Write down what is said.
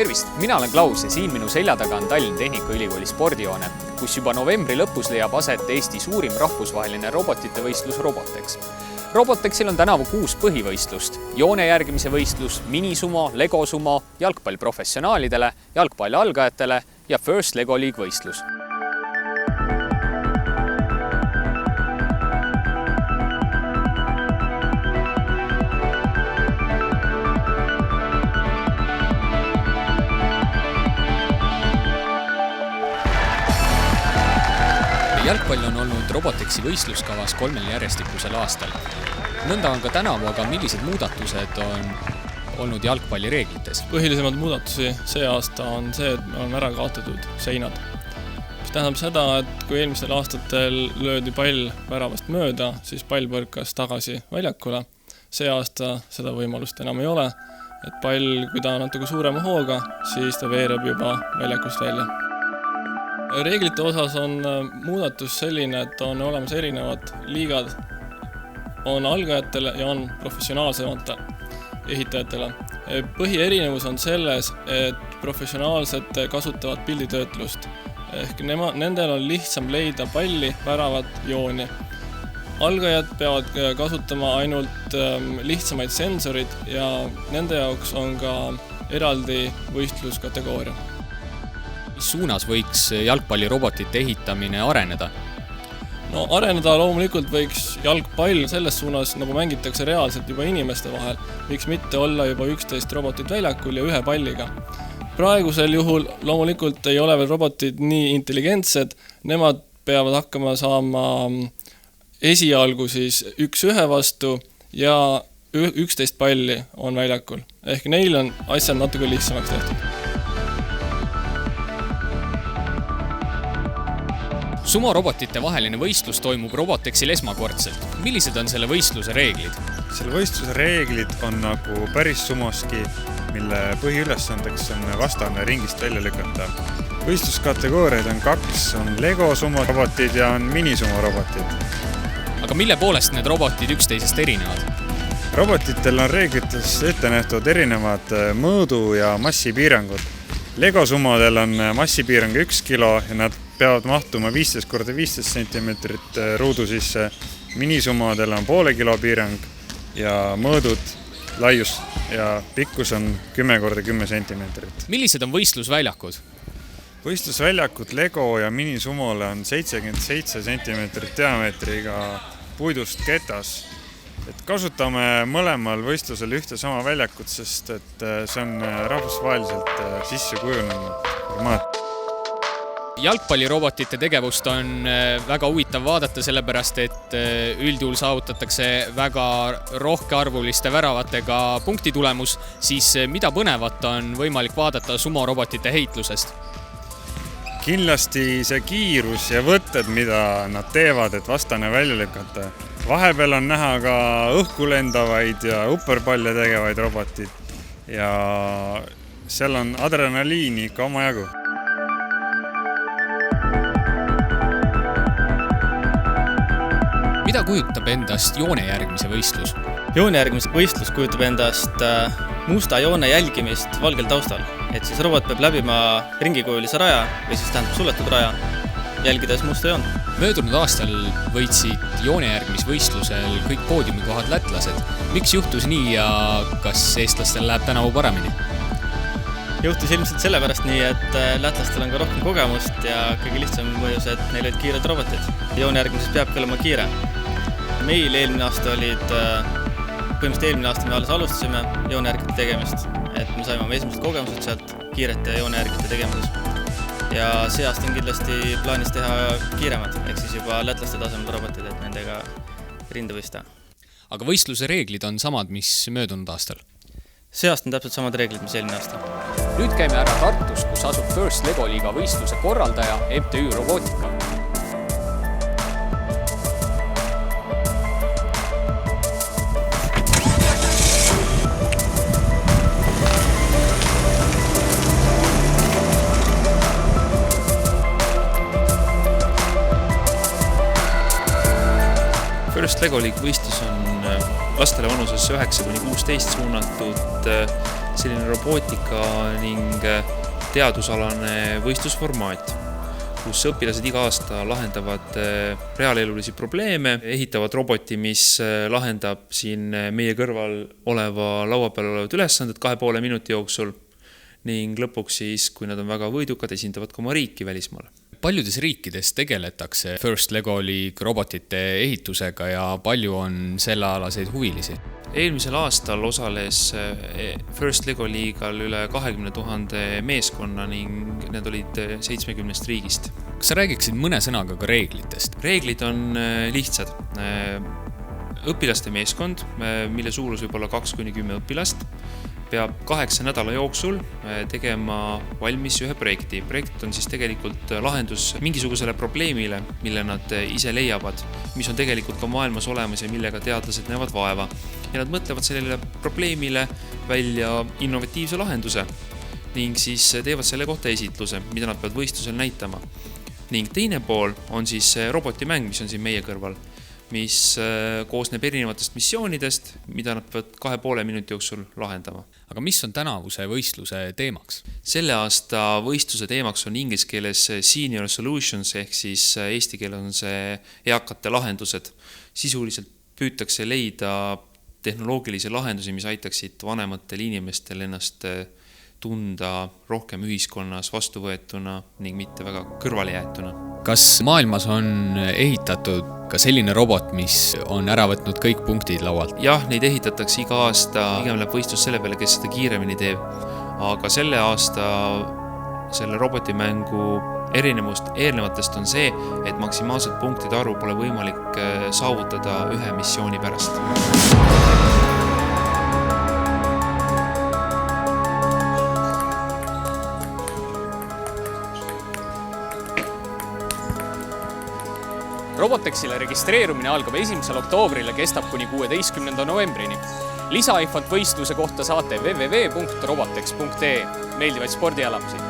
Tervist! Mina olen Klaus ja siin minu selja taga on Tallinna Tehnikaülikooli spordijoone, kus juba novembri lõpus leiab aset Eesti suurim rahvusvaheline robotite võistlus Robotex. Robotexil on tänavu 6 põhivõistlust, joone järgimise võistlus, minisumo, legosumo, jalgpall professionaalidele, jalgpall algajatele ja First Lego League võistlus. Jalgpall on olnud Robotexi võistluskavas 3 järjestikusel aastal. Nõnda on ka tänavu, aga millised muudatused on olnud jalgpalli reeglites? Põhilisemad muudatusi see aasta on see, et on ära kaotatud seinad. Mis tähendab seda, et kui eelmistel aastatel löödi pall väravast mööda, siis pall põrkas tagasi väljakule. See aasta seda võimalust enam ei ole, et pall, kui ta on natuke suurema hooga, siis ta veereb juba väljakust välja. Reeglite osas on muudatus selline, et on olemas erinevad liigad, on algajatele ja on professionaalsemate ehitajatele. Põhierinevus on selles, et professionaalsed kasutavad pilditöötlust, ehk nendel on lihtsam leida palli, väravat, jooni. Algajad peavad kasutama ainult lihtsamaid sensorid ja nende jaoks on ka eraldi võistluskategooria. Mis suunas võiks jalgpallirobotite ehitamine areneda? No areneda loomulikult võiks jalgpall selles suunas, nagu mängitakse reaalselt juba inimeste vahel. Võiks mitte olla juba 11 robotit väljakul ja 1 palliga. Praegusel juhul loomulikult ei ole veel robotid nii intelligentsed. Nemad peavad hakkama saama esialgu siis 1-1 vastu ja 11 palli on väljakul. Ehk neil on asjad natuke lihtsamaks tehtud. Sumorobotite vaheline võistlus toimub Robotexil esmakordselt. Millised on selle võistluse reeglid? Selle võistluse reeglid on nagu päris sumoski, mille põhiülesandeks on vastane ringist välja lükata. Võistluskategooriaid on 2, on Lego sumorobotid ja on minisumorobotid. Aga mille poolest need robotid üksteisest erinevad? Robotitel on reeglites ette nähtud erinevad mõõdu- ja massipiirangud. Lego sumodel on massipiirang 1 kilo ja nad peavad mahtuma 15 x 15 cm ruudu sisse. Minisumodel on 0,5 kilo piirang ja mõõdud, laius ja pikkus on 10 x 10 cm. Millised on võistlusväljakud? Võistlusväljakud Lego ja minisumole on 77 cm diameetriga puidust ketas. Et kasutame mõlemal võistlusel ühte sama väljakut, sest et see on rahvusvaheliselt sisse kujunenud formaat. Jalgpallirobotite tegevust on väga huvitav vaadata, sellepärast et üldjuhul saavutatakse väga rohkearvuliste väravatega punktitulemus, siis mida põnevat on võimalik vaadata sumorobotite heitlusest? Kindlasti see kiirus ja võtted, mida nad teevad, et vastane välja lükata. Vahepeal on näha ka õhku lendavaid ja upperpalle tegevaid robotid ja seal on adrenaliini ikka omajagu. Mida kujutab endast joone järgimise võistlus? Joone järgimise võistlus kujutab endast musta joone jälgimist valgel taustal. Et siis robot peab läbima ringikujulise raja või siis tähendab suletud raja, jälgides musta joon. Möödunud aastal võitsid joone järgimisvõistlusel kõik poodiumikohad lätlased. Miks juhtus nii ja kas eestlastel läheb tänavu paremini? Juhtus ilmselt sellepärast nii, et lätlastel on ka rohkem kogemust ja kõige lihtsam mõjus, et neil olid kiired robotid. Joone järgimises peabki olema kiire. Meil eelmine aasta me alles alustasime joone järgite tegemist, et me saime oma esimesed kogemused sealt kiirete joone järgite tegemises. Ja see aasta on kindlasti plaanis teha kiiremad, ehk siis juba lätlaste tasemel robotid, et nendega rinde võista. Aga võistluse reeglid on samad, mis möödunud aastal? See aasta on täpselt samad reeglid, mis eelmine aasta. Nüüd käime ära Tartus, kus asub First Lego Liiga võistluse korraldaja MTÜ Robotika. First Lego League võistlus on lastele vanuses 9–16 suunatud selline robootika ning teadusalane võistlusformaat, kus õpilased iga aasta lahendavad reaalelulisi probleeme, ehitavad roboti, mis lahendab siin meie kõrval oleva laua peal olevad ülesanded 2,5 minuti jooksul ning lõpuks siis, kui nad on väga võidukad, esindavad ka oma riiki välismaal. Paljudes riikides tegeletakse First Lego League robotite ehitusega ja palju on sellealaseid huvilisi. Eelmisel aastal osales First Lego League'al üle 20 000 meeskonna ning need olid 70 riigist. Kas sa räägiksid mõne sõnaga ka reeglitest? Reeglid on lihtsad. Õpilaste meeskond, mille suurus võib olla 2-10 õpilast, peab 8 nädala jooksul tegema valmis ühe projekti. Projekt on siis tegelikult lahendus mingisugusele probleemile, mille nad ise leiavad, mis on tegelikult ka maailmas olemas ja millega teadlased näevad vaeva. Ja nad mõtlevad sellele probleemile välja innovatiivse lahenduse ning siis teevad selle kohta esitluse, mida nad peavad võistlusel näitama. Ning teine pool on siis robotimäng, mis on siin meie kõrval, mis koosneb erinevatest missioonidest, mida nad peavad 2,5 minuti jooksul lahendama. Aga mis on tänavuse võistluse teemaks? Selle aasta võistluse teemaks on inglise keeles Senior Solutions ehk siis eesti keeles on see eakate lahendused. Sisuliselt püütakse leida tehnoloogilisi lahendusi, mis aitaksid vanematel inimestel ennast tunda rohkem ühiskonnas vastuvõetuna ning mitte väga kõrvale jäetuna. Kas maailmas on ehitatud ka selline robot, mis on ära võtnud kõik punktid laualt? Jah, neid ehitatakse iga aasta, pigem läheb võistlus selle peale, kes seda kiiremini teeb. Aga selle aasta selle robotimängu erinevust eelnevatest on see, et maksimaalselt punktide arvu pole võimalik saavutada ühe missiooni pärast. Robotexile registreerumine algab 1. oktoobril ja kestab kuni 16. novembrini. Lisainfot võistluse kohta saate www.robotex.ee. Meeldivaid spordialamusi!